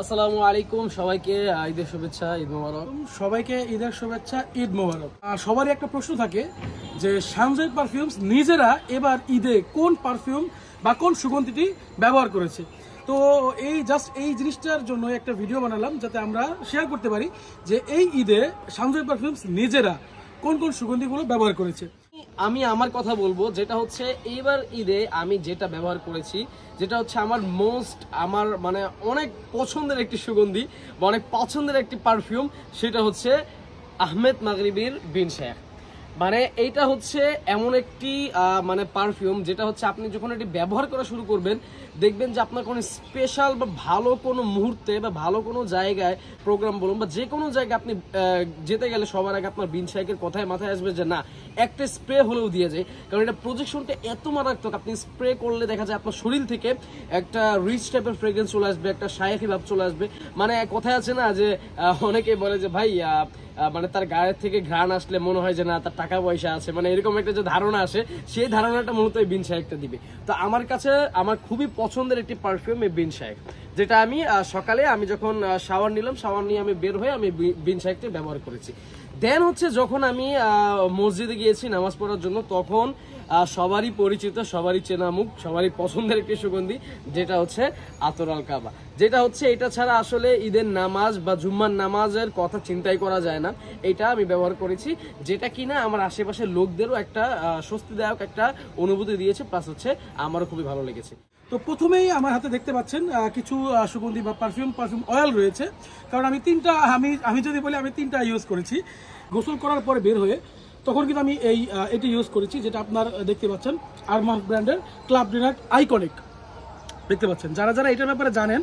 আসসালামু আলাইকুম সবাইকে ঈদের শুভেচ্ছা, ঈদ মোবারক। সবাইকে ঈদের শুভেচ্ছা, ঈদ মোবারক। আর সবারই একটা প্রশ্ন থাকে যে সানজয়েড পারফিউমস নিজেরা এবার ঈদে কোন পারফিউম বা কোন সুগন্ধিটি ব্যবহার করেছে। তো এই জিনিসটার জন্য একটা ভিডিও বানালাম যাতে আমরা শেয়ার করতে পারি যে এই ঈদে সানজয়েড পারফিউমস নিজেরা কোন কোন সুগন্ধিগুলো ব্যবহার করেছে। আমি আমার কথা বলবো, যেটা হচ্ছে এইবার ঈদে আমি যেটা ব্যবহার করেছি, যেটা হচ্ছে আমার মানে অনেক পছন্দের একটি সুগন্ধি বা অনেক পছন্দের একটি পারফিউম, সেটা হচ্ছে আহমেদ মাগরিবির বিন শেখ। মানে এইটা হচ্ছে এমন একটি মানে পারফিউম যেটা হচ্ছে আপনি যখন এটি ব্যবহার করা শুরু করবেন দেখবেন যে আপনার কোনো স্পেশাল বা ভালো কোনো মুহূর্তে বা ভালো কোনো জায়গায় প্রোগ্রাম বলুন বা যে কোনো জায়গায় আপনি যেতে গেলে সবার আগে আপনার বিন শেখের কথায় মাথায় আসবে যে না, একটা স্প্রে হলেও দিয়ে যায়। কারণ এটা প্রজেকশনটা এত মারাত্মক, আপনি স্প্রে করলে দেখা যায় আপনার শরীর থেকে একটা রিচ টাইপের ফ্রেগ্রেন্স চলে আসবে, একটা শায়েখি ভাব চলে আসবে। মানে কথায় আছে না যে অনেকে বলে যে ভাই মানে তার গায়ের থেকে ঘ্রাণ আসলে মনে হয় যে না তার টাকা পয়সা আছে, মানে এরকম একটা যে ধারণা আসে, সেই ধারণাটা মূলত এই বিন শেখটা দিবে। তো আমার কাছে আমার খুবই পছন্দের একটি পারফিউম এই বিন শেখ, যেটা আমি সকালে আমি যখন শাওয়ার নিলাম, শাওয়ার নিয়ে আমি বের হয়ে আমি বিন শেখটি ব্যবহার করেছি। দেন হচ্ছে যখন আমি মসজিদে গিয়েছি নামাজ পড়ার জন্য, তখন সবারই পরিচিত, সবারই চেনা মুখ, সবারই পছন্দের একটি সুগন্ধি, যেটা হচ্ছে আতর আল কাবা। যেটা হচ্ছে এটা ছাড়া আসলে ঈদের নামাজ বা জুম্মার নামাজের কথা চিন্তাই করা যায় না। এটা আমি ব্যবহার করেছি, যেটা কিনা আমার আশেপাশের লোকদেরও একটা স্বস্তিদায়ক একটা অনুভূতি দিয়েছে, প্লাস হচ্ছে আমারও খুবই ভালো লেগেছে। তো প্রথমেই আমার হাতে দেখতে পাচ্ছেন কিছু সুগন্ধি বা পারফিউম অয়েল রয়েছে। কারণ আমি যদি বলি আমি তিনটা ইউজ করেছি। গোসল করার পরে বের হয়ে তখন কিন্তু আমি এটি ইউজ করেছি, যেটা আপনার দেখতে পাচ্ছেন আরমাস ব্র্যান্ডের ক্লাব ডিনার আইকনিক। দেখতে পাচ্ছেন, যারা যারা এটার ব্যাপারে জানেন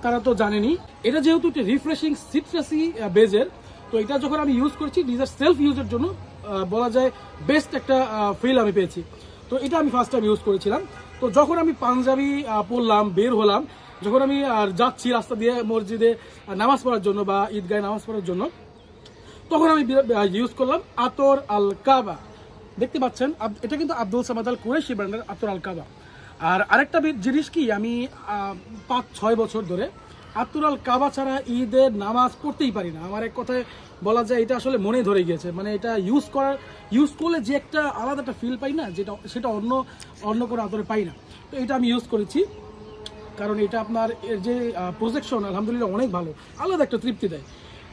তারা তো জানেনই। এটা যেহেতু একটি রিফ্রেশিং সিট্রাসি বেজের, তো এটা যখন আমি ইউজ করেছি নিজের সেলফ ইউজের জন্য বলা যায় বেস্ট একটা ফিল আমি পেয়েছি। তো এটা আমি ফার্স্ট টাইম ইউজ করেছিলাম। তো যখন আমি পাঞ্জাবি পরলাম, বের হলাম, যখন আমি যাচ্ছি রাস্তা দিয়ে মসজিদে নামাজ পড়ার জন্য বা ঈদগাহে নামাজ পড়ার জন্য, তখন আমি ইউজ করলাম আতর আল কাবা। দেখতে পাচ্ছেন এটা কিন্তু আব্দুল সামাদ আল কুরাইশি ব্র্যান্ডের আতর আল কাবা। আর আরেকটা জিনিস কি, আমি 5-6 বছর ধরে আতর আল কাবা ছাড়া ঈদের নামাজ পড়তেই পারি না। আমার এক কথায় বলা যায় এটা আসলে মনে ধরে গিয়েছে। মানে এটা ইউজ করলে যে একটা আলাদা একটা ফিল পাই না, সেটা অন্য কোনো আতরে পাই না। তো এটা আমি ইউজ করেছি, কারণ এটা আপনার যে প্রজেকশন আলহামদুলিল্লাহ অনেক ভালো, আলাদা একটা তৃপ্তি দেয়।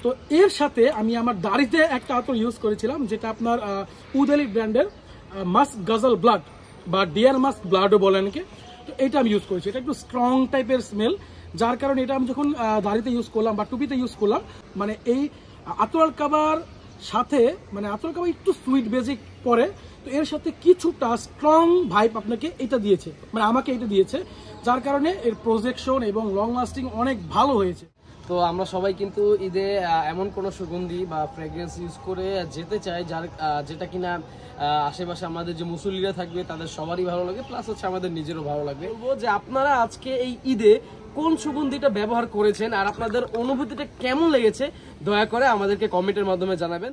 তো এর সাথে আমি আমার দাড়িতে একটা আতর ইউজ করেছিলাম, যেটা আপনার উদ আলী ব্র্যান্ডের মাস্ক গজল ব্লাড বা ডিয়ার মাস্ক ব্লাডও বলে অনেকে। তো এটা আমি ইউজ করেছি। এটা একটু স্ট্রং টাইপের স্মেল, যার কারণে এটা আমি যখন দাড়িতে ইউজ করলাম বা টুপিতে ইউজ করলাম, মানে এই আতর আল কাবার সাথে, মানে আতর আল কাবা একটু সুইট বেজিক পরে, তো এর সাথে কিছুটা স্ট্রং ভাইব আপনাকে এটা দিয়েছে, মানে আমাকে এটা দিয়েছে, যার কারণে এর প্রজেকশন এবং লং লাস্টিং অনেক ভালো হয়েছে। তো আমরা সবাই কিন্তু ঈদে এমন কোনো সুগন্ধি বা ফ্রেগ্রেন্স ইউজ করে যেতে চাই যেটা কিনা আশেপাশে আমাদের যে মুসল্লিরা থাকবে তাদের সবারই ভালো লাগে, প্লাস হচ্ছে আমাদের নিজেরও ভালো লাগবে। বলবো যে আপনারা আজকে এই ঈদে কোন সুগন্ধিটা ব্যবহার করেছেন আর আপনাদের অনুভূতিটা কেমন লেগেছে, দয়া করে আমাদেরকে কমেন্টের মাধ্যমে জানাবেন।